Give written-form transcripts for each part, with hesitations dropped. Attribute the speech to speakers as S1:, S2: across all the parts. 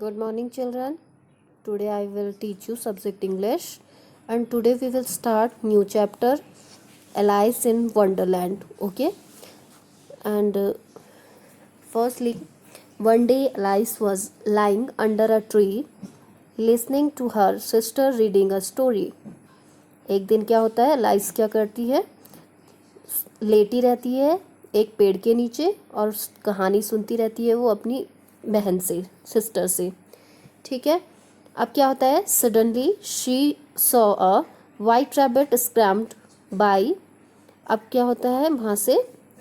S1: Good morning, children. Today I will teach you subject English, and today we will start new chapter Alice in Wonderland. Okay, and firstly, one day Alice was lying under a tree listening to her sister reading a story. एक दिन क्या होता है, लाइस क्या करती है, लेटी रहती है एक पेड़ के नीचे और कहानी सुनती रहती है वो अपनी बहन से, सिस्टर से. ठीक है. अब क्या होता है, suddenly she saw a white rabbit scrammed by. अब क्या होता है, वहाँ से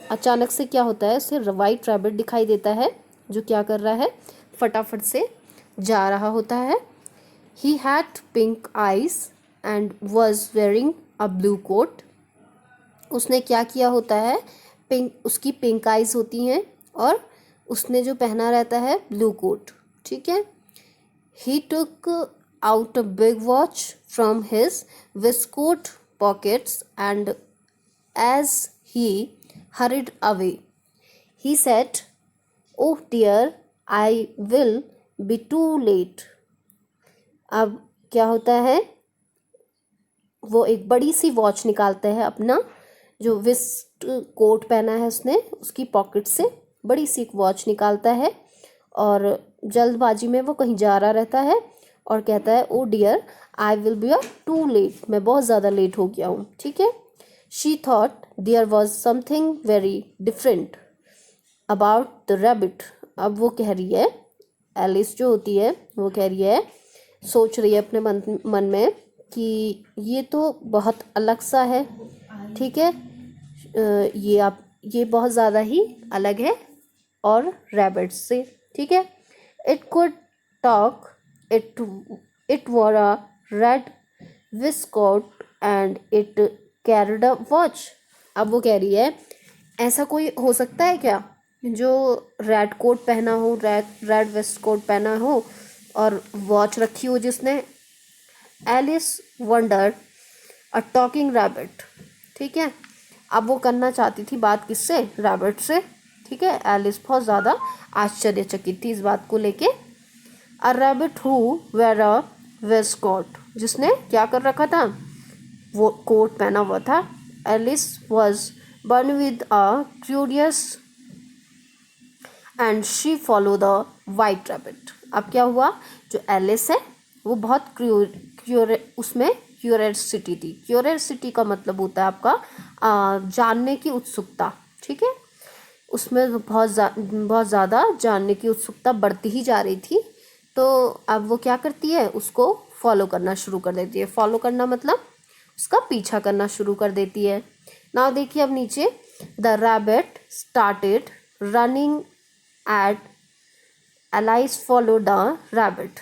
S1: अचानक से क्या होता है, उसे वाइट रैबिट दिखाई देता है जो क्या कर रहा है, फटाफट से जा रहा होता है. He had pink eyes and was wearing a blue coat. उसने क्या किया होता है, उसकी पिंक आइज होती हैं और उसने जो पहना रहता है ब्लू कोट. ठीक है. He took out a big watch from his waistcoat pockets and as he hurried away, he said, "Oh dear, I will be too late." अब क्या होता है, वो एक बड़ी सी वॉच निकालता है, अपना जो वेस्ट कोट पहना है उसने उसकी पॉकेट से बड़ी सी वॉच निकालता है और जल्दबाजी में वो कहीं जा रहा रहता है और कहता है, oh dear I will be too late, मैं बहुत ज़्यादा लेट हो गया हूँ. ठीक है. She thought there was something very different about the rabbit. अब वो कह रही है, एलिस जो होती है वो कह रही है, सोच रही है अपने मन में कि ये तो बहुत अलग सा है. ठीक है. ये बहुत ज़्यादा ही अलग है और रैबिट से. ठीक है. It could talk, it wore a red waistcoat and it carried a watch. अब वो कह रही है, ऐसा कोई हो सकता है क्या जो रेड कोट पहना हो, रेड वेस्ट कोट पहना हो और वॉच रखी हो जिसने. Alice wondered a talking rabbit. ठीक है. अब वो करना चाहती थी बात किससे, रैबिट से. ठीक है. एलिस बहुत ज़्यादा आश्चर्यचकित थी इस बात को लेके. A rabbit who wear a waist coat, जिसने क्या कर रखा था, वो कोट पहना हुआ था. Alice was born with a curious and she follow the white rabbit. अब क्या हुआ, जो एलिस है वो बहुत उसमें क्यूरियसिटी थी. क्यूरियसिटी का मतलब होता है आपका जानने की उत्सुकता. ठीक है. उसमें बहुत ज़्यादा जानने की उत्सुकता बढ़ती ही जा रही थी. तो अब वो क्या करती है, उसको फॉलो करना शुरू कर देती है. फॉलो करना मतलब उसका पीछा करना शुरू कर देती है. ना देखिए अब नीचे, the rabbit started running at alias follow the rabbit.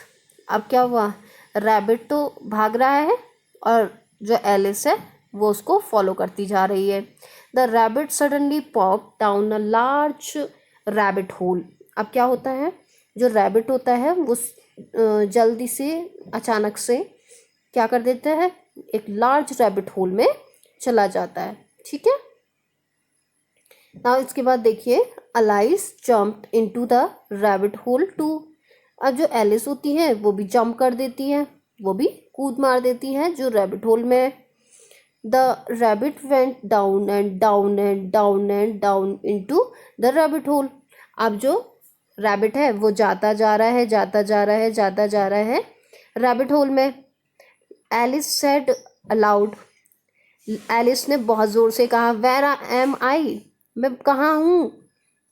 S1: अब क्या हुआ, रैबिट तो भाग रहा है और जो एलिस है वो उसको फॉलो करती जा रही है. The rabbit suddenly pop down a large rabbit hole. अब क्या होता है, जो रैबिट होता है वो जल्दी से अचानक से क्या कर देता है, एक लार्ज रैबिट होल में चला जाता है. ठीक है. ना इसके बाद देखिए, Alice jumped into the rabbit hole too. अब जो एलिस होती है वो भी जंप कर देती है, वो भी कूद मार देती है जो रैबिट होल में. The rabbit went down and down and down and down into the rabbit whole. अब जो रैबिट है वो जाता जा रहा है, जाता जा रहा है, जाता जा रहा है रैबिट होल में. Alice said aloud. एलिस ने बहुत ज़ोर से कहा, वेयर एम आई, मैं कहाँ हूँ.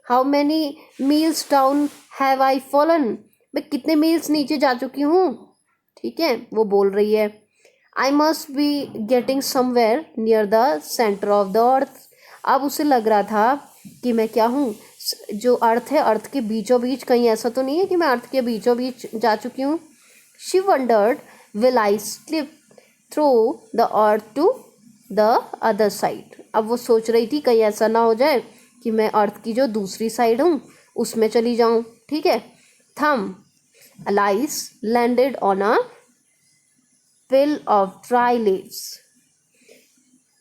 S1: How many meals down have I fallen, मैं कितने मील्स नीचे जा चुकी हूँ. ठीक है. वो बोल रही है, I must be getting somewhere near the centre of the earth. अब उसे लग रहा था कि मैं क्या हूँ, जो अर्थ है, अर्थ के बीचों बीच, कहीं ऐसा तो नहीं है कि मैं अर्थ के बीचों बीच जा चुकी हूँ. She wondered, will I slip through the earth to the other side. अब वो सोच रही थी कहीं ऐसा ना हो जाए कि मैं अर्थ की जो दूसरी साइड हूँ उसमें चली जाऊँ. ठीक है. थम Alice landed on a pill of dry leaves.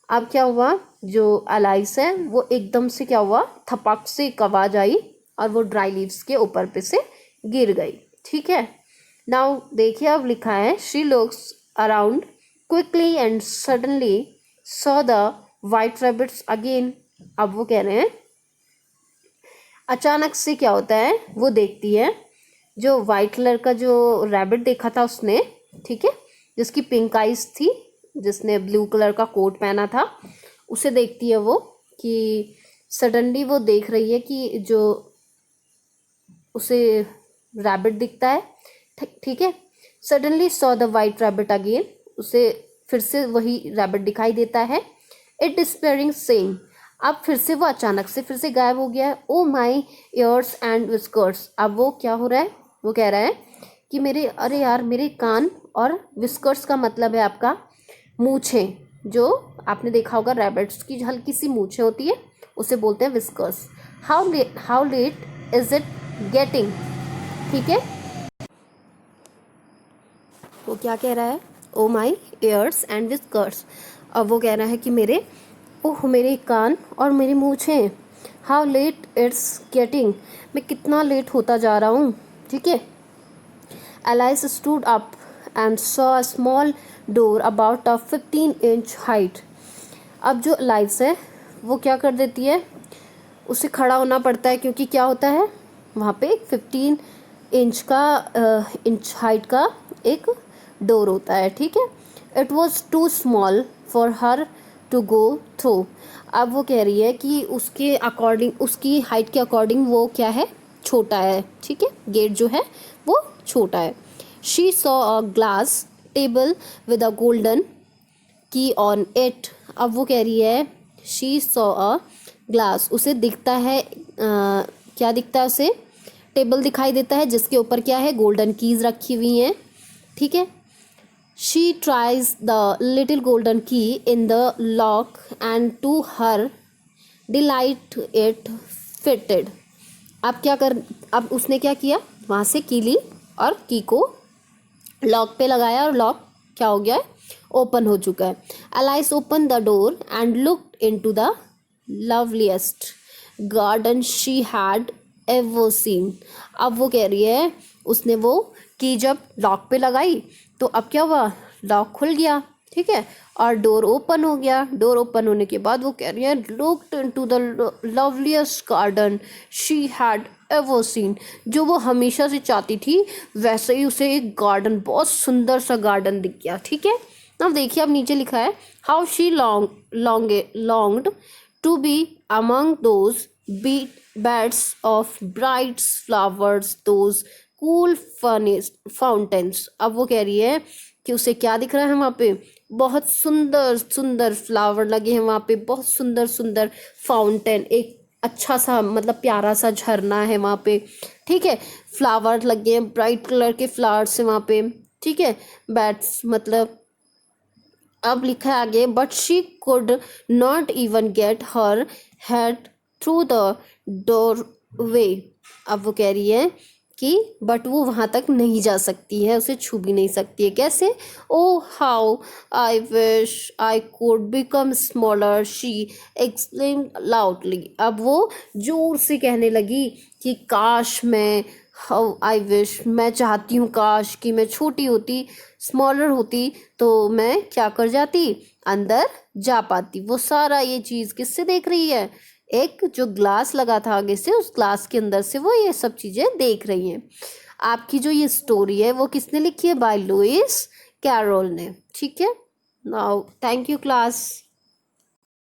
S1: अब क्या हुआ, जो अलाइस है वो एकदम से क्या हुआ, थपक से एक आवाज आई और वो ड्राई लीव्स के ऊपर पे से गिर गई. ठीक है। नाउ देखिए अब लिखा है she looks around quickly and suddenly saw the white rabbits again. अब वो कह रहे हैं अचानक से क्या होता है, वो देखती है जो वाइट कलर का जो रैबिट देखा था उसने, ठीक है, जिसकी पिंक आइज थी, जिसने ब्लू कलर का कोट पहना था, उसे देखती है वो कि सडनली वो देख रही है कि जो उसे रैबिट दिखता है, ठीक है। Suddenly saw the white rabbit again, उसे फिर से वही रैबिट दिखाई देता है। इट डिस्पेयरिंग सेइंग, अब फिर से वो अचानक से फिर से गायब हो गया है। Oh my ears and whiskers, अब वो क्या हो रहा है, वो कह रहा है कि मेरे, अरे यार मेरे कान, और विस्कर्स का मतलब है आपका मूछें, जो आपने देखा होगा रैबिट्स की हल्की सी मूछें होती है उसे बोलते हैं whiskers. How late is it getting, ठीक है। वो क्या कह रहा है, oh my ears and whiskers, अब वो कह रहा है कि मेरे, ओह मेरे कान और मेरी मूछें, हाउ लेट इट्स गेटिंग, मैं कितना लेट होता जा रहा हूँ, ठीक है। Alias stood up and saw a small door about a 15-inch height. अब जो एलाइस है वो क्या कर देती है, उसे खड़ा होना पड़ता है, क्योंकि क्या होता है वहाँ पे 15 इंच का इंच हाइट का एक डोर होता है, ठीक है। It was too small for her to go through, अब वो कह रही है कि उसके अकॉर्डिंग, उसकी हाइट के अकॉर्डिंग वो क्या है, छोटा है, ठीक है, गेट जो है वो छोटा है। She saw a glass table with a golden की ऑन इट, अब वो कह रही है शी सॉ अ ग्लास, उसे दिखता है क्या दिखता है उसे, टेबल दिखाई देता है जिसके ऊपर क्या है, गोल्डन कीज रखी हुई हैं, ठीक है। She tries the little golden key in the lock and to her delight it fitted, अब उसने क्या किया, वहाँ से की ली और की को लॉक पे लगाया और लॉक क्या हो गया है, ओपन हो चुका है। Alias open the door and looked into the loveliest garden she had ever seen, अब वो कह रही है उसने वो की जब लॉक पे लगाई तो अब क्या हुआ, लॉक खुल गया, ठीक है, और डोर ओपन हो गया। डोर ओपन होने के बाद वो कह रही है looked into the loveliest garden she had ever seen, जो वो हमेशा से चाहती थी वैसे ही उसे एक गार्डन, बहुत सुंदर सा गार्डन दिख गया, ठीक है। अब देखिए, अब नीचे लिखा है how she longed to be among those beds of bright flowers, those cool furnished fountains, अब वो कह रही है कि उसे क्या दिख रहा है वहाँ पे, बहुत सुंदर सुंदर फ्लावर लगे हैं वहाँ पे, बहुत सुंदर सुंदर फाउंटेन, एक अच्छा सा मतलब प्यारा सा झरना है वहाँ पे, ठीक है, फ्लावर लगे हैं, ब्राइट कलर के फ्लावर्स हैं वहाँ पे, ठीक है। बैट्स मतलब, अब लिखा है आगे, but she could not even get her head through the doorway, अब वो कह रही है कि बट वो वहाँ तक नहीं जा सकती है, उसे छू भी नहीं सकती है, कैसे, oh how I wish I could become smaller she exclaimed loudly, अब वो जोर से कहने लगी कि काश मैं, हाउ आई विश, मैं चाहती हूँ काश कि मैं छोटी होती, स्मॉलर होती, तो मैं क्या कर जाती, अंदर जा पाती। वो सारा ये चीज़ किससे देख रही है, एक जो ग्लास लगा था आगे से, उस ग्लास के अंदर से वो ये सब चीज़ें देख रही हैं। आपकी जो ये स्टोरी है वो किसने लिखी है, बाय लुइस कैरोल ने, ठीक है। Now thank you class.